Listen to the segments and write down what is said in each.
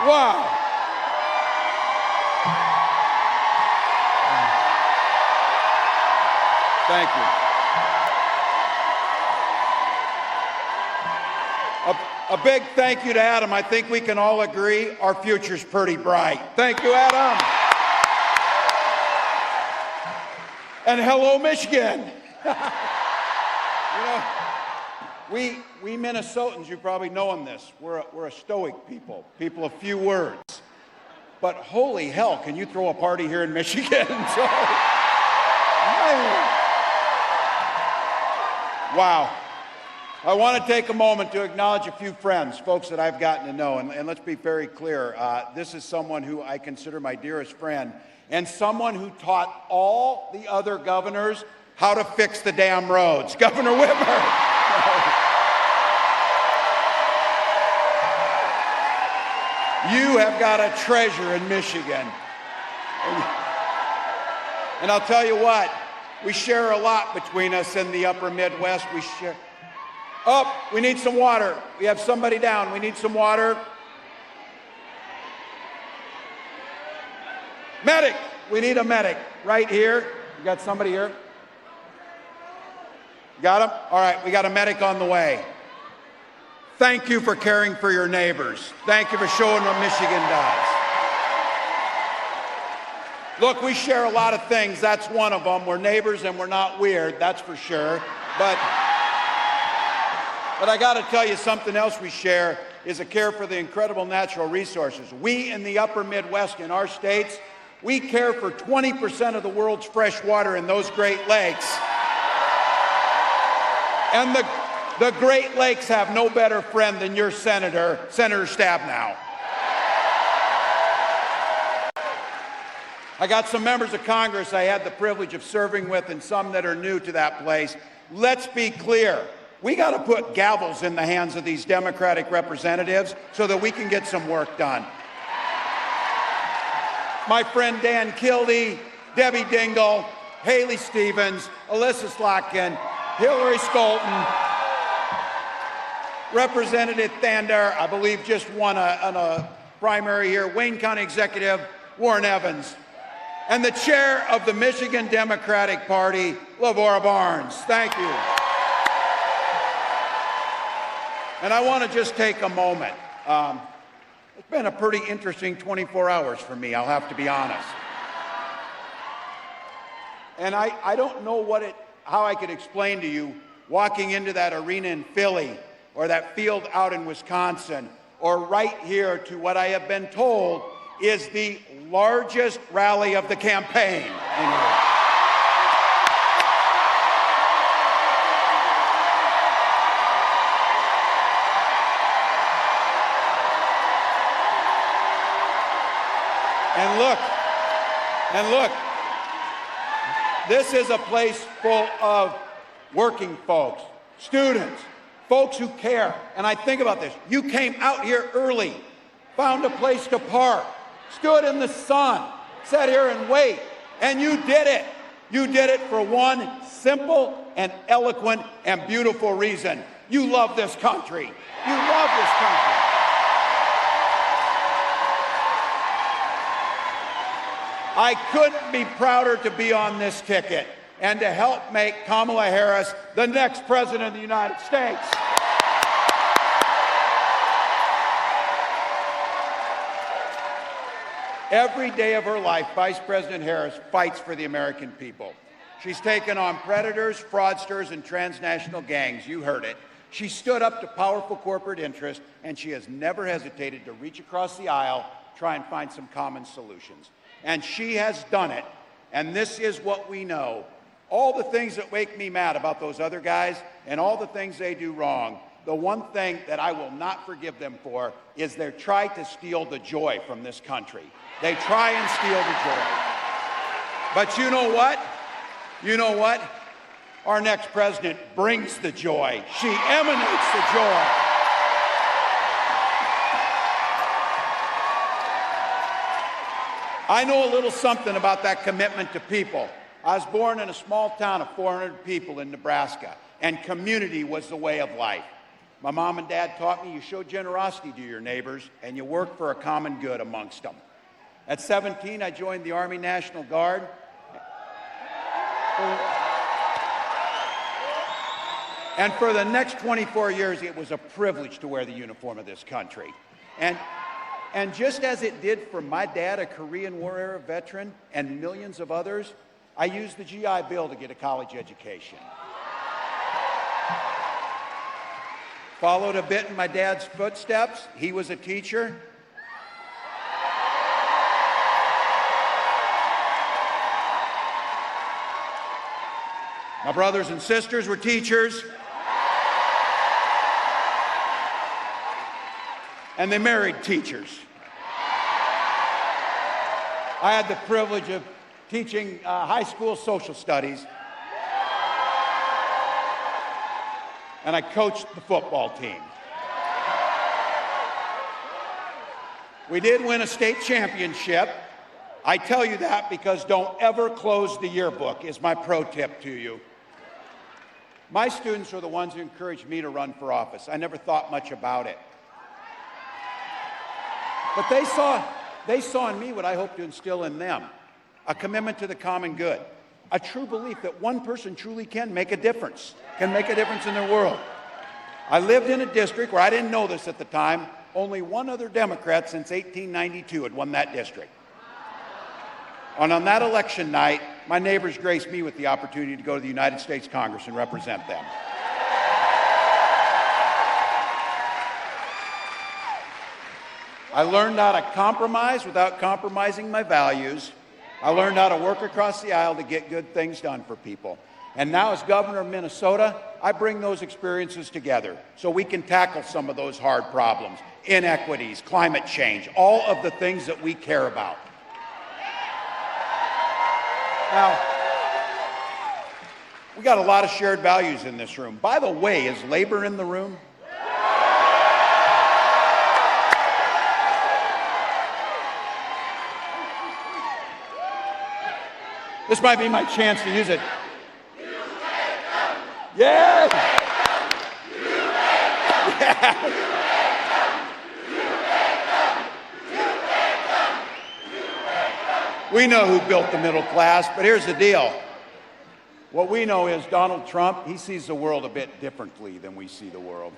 Wow. Thank you. A big thank you to Adam. I think we can all agree our future's pretty bright. Thank you, Adam. And hello, Michigan. You know, we Minnesotans, you probably know this, we're a stoic people of few words. But holy hell, can you throw a party here in Michigan? So, wow. I want to take a moment to acknowledge a few friends, folks that I've gotten to know, and let's be very clear. This is someone who I consider my dearest friend, and someone who taught all the other governors how to fix the damn roads, Governor Whitmer. You have got a treasure in Michigan. And I'll tell you what, we share a lot between us in the upper Midwest. We share. Oh, we need some water. We have somebody down. We need some water. Medic. We need a medic right here. You got somebody here? Got him? All right, we got a medic on the way. Thank you for caring for your neighbors. Thank you for showing what Michigan does. Look, we share a lot of things. That's one of them. We're neighbors and we're not weird, that's for sure. But I got to tell you, something else we share is a care for the incredible natural resources. We in the upper Midwest, in our states, we care for 20% of the world's fresh water in those Great Lakes. And the Great Lakes have no better friend than your Senator Stabenow. I got some members of Congress I had the privilege of serving with and some that are new to that place. Let's be clear. We got to put gavels in the hands of these Democratic representatives so that we can get some work done. My friend Dan Kildee, Debbie Dingell, Haley Stevens, Alyssa Slotkin, Hillary Scholten, Representative Thander, I believe just won a primary here, Wayne County Executive Warren Evans, and the chair of the Michigan Democratic Party, Lavora Barnes. Thank you. And I want to just take a moment. It's been a pretty interesting 24 hours for me, I'll have to be honest. And I don't know how I could explain to you walking into that arena in Philly or that field out in Wisconsin or right here to what I have been told is the largest rally of the campaign. And look, this is a place full of working folks, students, folks who care. And I think about this. You came out here early, found a place to park, stood in the sun, sat here and wait, and you did it. You did it for one simple and eloquent and beautiful reason. You love this country. You love this country. I couldn't be prouder to be on this ticket and to help make Kamala Harris the next president of the United States. Every day of her life, Vice President Harris fights for the American people. She's taken on predators, fraudsters, and transnational gangs. You heard it. She stood up to powerful corporate interests, and she has never hesitated to reach across the aisle, try and find some common solutions. And she has done it, and this is what we know. All the things that make me mad about those other guys and all the things they do wrong, the one thing that I will not forgive them for is they try to steal the joy from this country. They try and steal the joy. But you know what? You know what? Our next president brings the joy. She emanates the joy. I know a little something about that commitment to people. I was born in a small town of 400 people in Nebraska, and community was the way of life. My mom and dad taught me you show generosity to your neighbors and you work for a common good amongst them. At 17, I joined the Army National Guard. And for the next 24 years, it was a privilege to wear the uniform of this country. And just as it did for my dad, a Korean War era veteran, and millions of others, I used the GI Bill to get a college education. Followed a bit in my dad's footsteps. He was a teacher. My brothers and sisters were teachers. And they married teachers. I had the privilege of teaching high school social studies. And I coached the football team. We did win a state championship. I tell you that because don't ever close the yearbook is my pro tip to you. My students are the ones who encouraged me to run for office. I never thought much about it. But they saw in me what I hope to instill in them, a commitment to the common good, a true belief that one person truly can make a difference in their world. I lived in a district where I didn't know this at the time. Only one other Democrat since 1892 had won that district. And on that election night, my neighbors graced me with the opportunity to go to the United States Congress and represent them. I learned how to compromise without compromising my values. I learned how to work across the aisle to get good things done for people. And now as governor of Minnesota, I bring those experiences together so we can tackle some of those hard problems, inequities, climate change, all of the things that we care about. Now, we got a lot of shared values in this room. By the way, is labor in the room? This might be my chance to use it. Yeah. We know who built the middle class, but here's the deal. What we know is Donald Trump, he sees the world a bit differently than we see the world.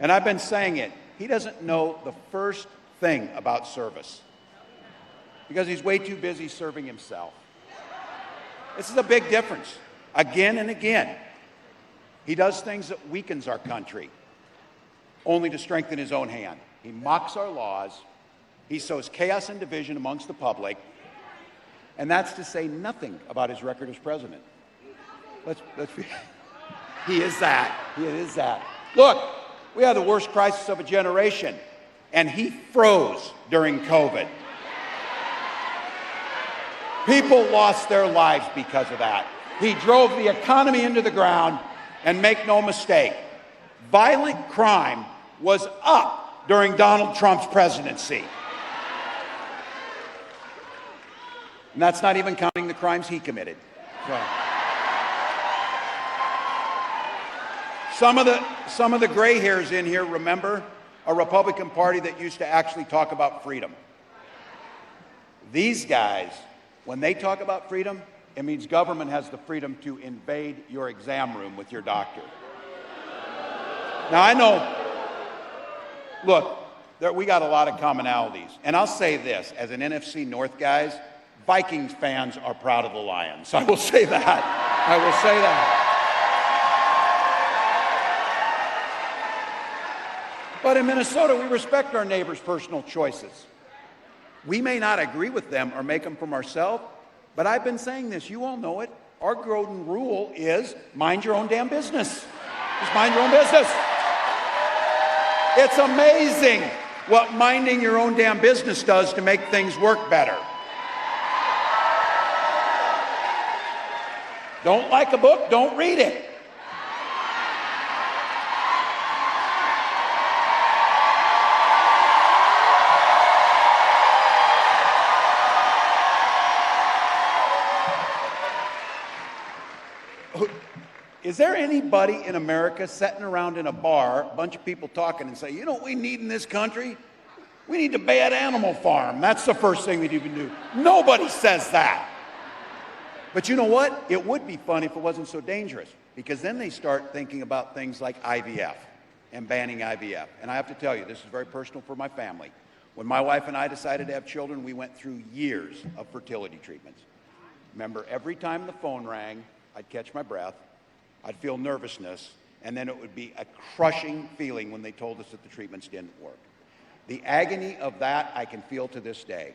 And I've been saying it, he doesn't know the first thing about service because he's way too busy serving himself. This is a big difference. Again and again, he does things that weakens our country, only to strengthen his own hand. He mocks our laws. He sows chaos and division amongst the public. And that's to say nothing about his record as president. He is that. He is that. Look, we had the worst crisis of a generation, and he froze during COVID. People lost their lives because of that. He drove the economy into the ground, and make no mistake, violent crime was up during Donald Trump's presidency. And that's not even counting the crimes he committed. So. Some of the gray hairs in here remember a Republican Party that used to actually talk about freedom. These guys, when they talk about freedom, it means government has the freedom to invade your exam room with your doctor. Now I know, look, we got a lot of commonalities. And I'll say this, as an NFC North guys, Vikings fans are proud of the Lions. I will say that. I will say that. But in Minnesota, we respect our neighbors' personal choices. We may not agree with them or make them from ourselves, but I've been saying this, you all know it. Our golden rule is mind your own damn business. Just mind your own business. It's amazing what minding your own damn business does to make things work better. Don't like a book, don't read it. Is there anybody in America sitting around in a bar, a bunch of people talking and say, you know what we need in this country? We need a bad animal farm. That's the first thing we'd even do. Nobody says that. But you know what? It would be fun if it wasn't so dangerous, because then they start thinking about things like IVF and banning IVF. And I have to tell you, this is very personal for my family. When my wife and I decided to have children, we went through years of fertility treatments. Remember, every time the phone rang, I'd catch my breath, I'd feel nervousness, and then it would be a crushing feeling when they told us that the treatments didn't work. The agony of that I can feel to this day.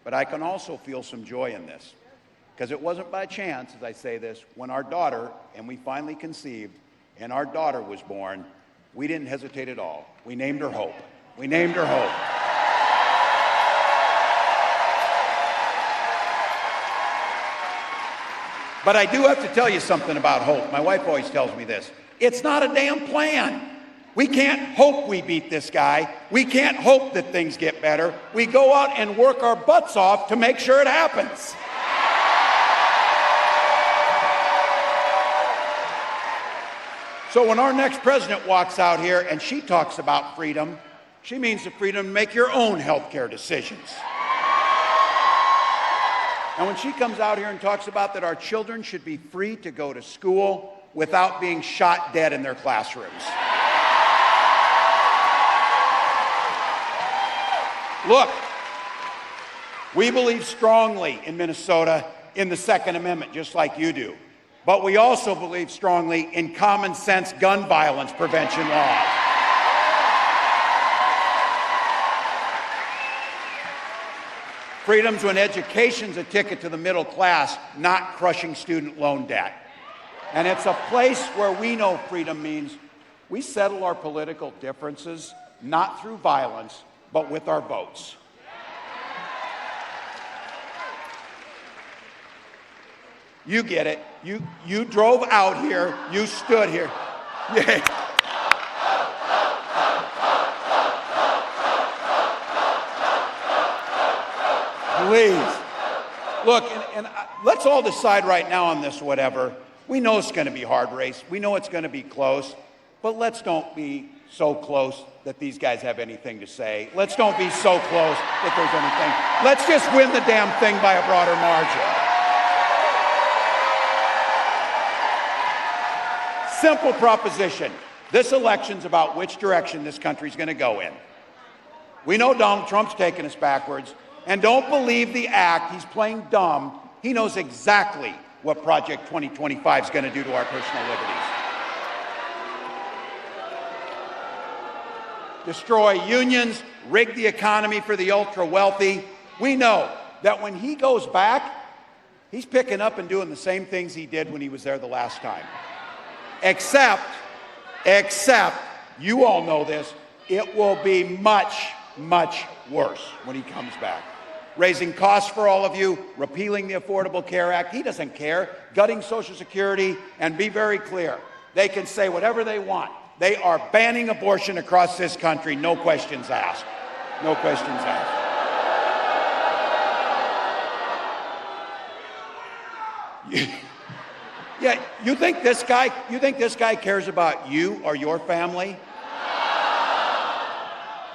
But I can also feel some joy in this, because it wasn't by chance, as I say this, when our daughter, and we finally conceived, and our daughter was born, we didn't hesitate at all. We named her Hope. We named her Hope. But I do have to tell you something about hope. My wife always tells me this. It's not a damn plan. We can't hope we beat this guy. We can't hope that things get better. We go out and work our butts off to make sure it happens. So when our next president walks out here and she talks about freedom, she means the freedom to make your own healthcare decisions. And when she comes out here and talks about that our children should be free to go to school without being shot dead in their classrooms. Look, we believe strongly in Minnesota in the Second Amendment, just like you do. But we also believe strongly in common sense gun violence prevention laws. Freedom's when education's a ticket to the middle class, not crushing student loan debt. And it's a place where we know freedom means we settle our political differences not through violence, but with our votes. You get it. You drove out here. You stood here. Yeah. Please. Look, and let's all decide right now on this, whatever. We know it's going to be a hard race. We know it's going to be close. But let's don't be so close that these guys have anything to say. Let's don't be so close that there's anything. Let's just win the damn thing by a broader margin. Simple proposition. This election's about which direction this country's going to go in. We know Donald Trump's taking us backwards. And don't believe the act. He's playing dumb. He knows exactly what Project 2025 is going to do to our personal liberties. Destroy unions, rig the economy for the ultra-wealthy. We know that when he goes back, he's picking up and doing the same things he did when he was there the last time. Except, you all know this, it will be much, much worse when he comes back. Raising costs for all of you, repealing the Affordable Care Act. He doesn't care. Gutting Social Security, and be very clear. They can say whatever they want. They are banning abortion across this country, no questions asked. No questions asked. Yeah, you think this guy cares about you or your family?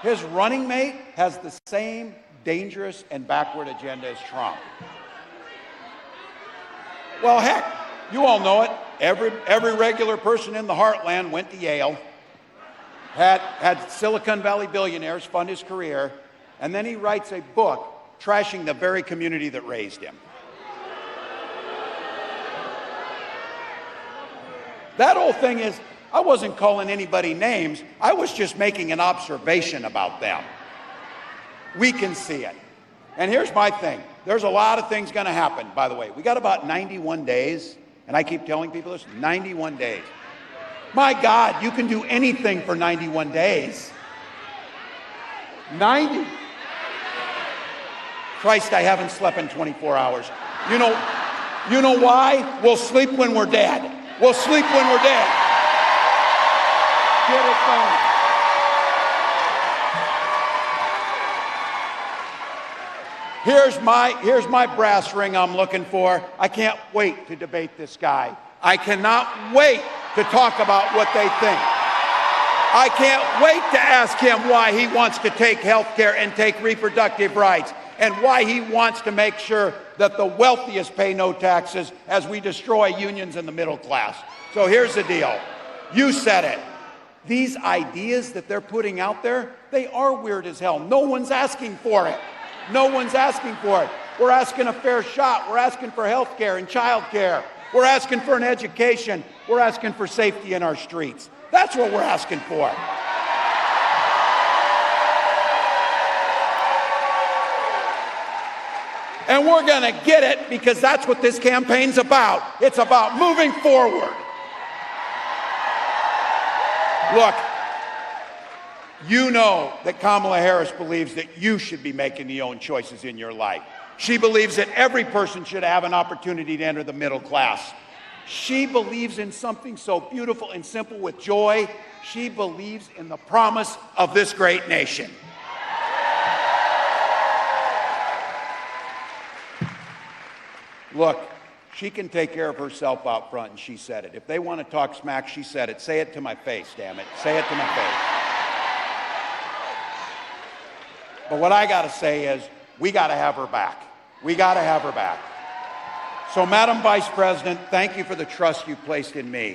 His running mate has the same dangerous and backward agenda as Trump. Well, heck, you all know it. Every regular person in the heartland went to Yale, had Silicon Valley billionaires fund his career, and then he writes a book trashing the very community that raised him. That whole thing is, I wasn't calling anybody names. I was just making an observation about them. We can see it. And here's my thing. There's a lot of things going to happen, by the way. We got about 91 days, and I keep telling people this, 91 days. My God, you can do anything for 91 days. 90. Christ, I haven't slept in 24 hours. You know why? We'll sleep when we're dead. We'll sleep when we're dead. Get it going. Here's my brass ring I'm looking for. I can't wait to debate this guy. I cannot wait to talk about what they think. I can't wait to ask him why he wants to take health care and take reproductive rights, and why he wants to make sure that the wealthiest pay no taxes as we destroy unions and the middle class. So here's the deal. You said it. These ideas that they're putting out there, they are weird as hell. No one's asking for it. No one's asking for it. We're asking a fair shot. We're asking for health care and child care. We're asking for an education. We're asking for safety in our streets. That's what we're asking for. And we're going to get it, because that's what this campaign's about. It's about moving forward. Look, you know that Kamala Harris believes that you should be making your own choices in your life. She believes that every person should have an opportunity to enter the middle class. She believes in something so beautiful and simple with joy. She believes in the promise of this great nation. Look, she can take care of herself out front, and she said it. If they want to talk smack, she said it. Say it to my face, damn it. Say it to my face. But what I got to say is, we got to have her back. We got to have her back. So, Madam Vice President, thank you for the trust you placed in me.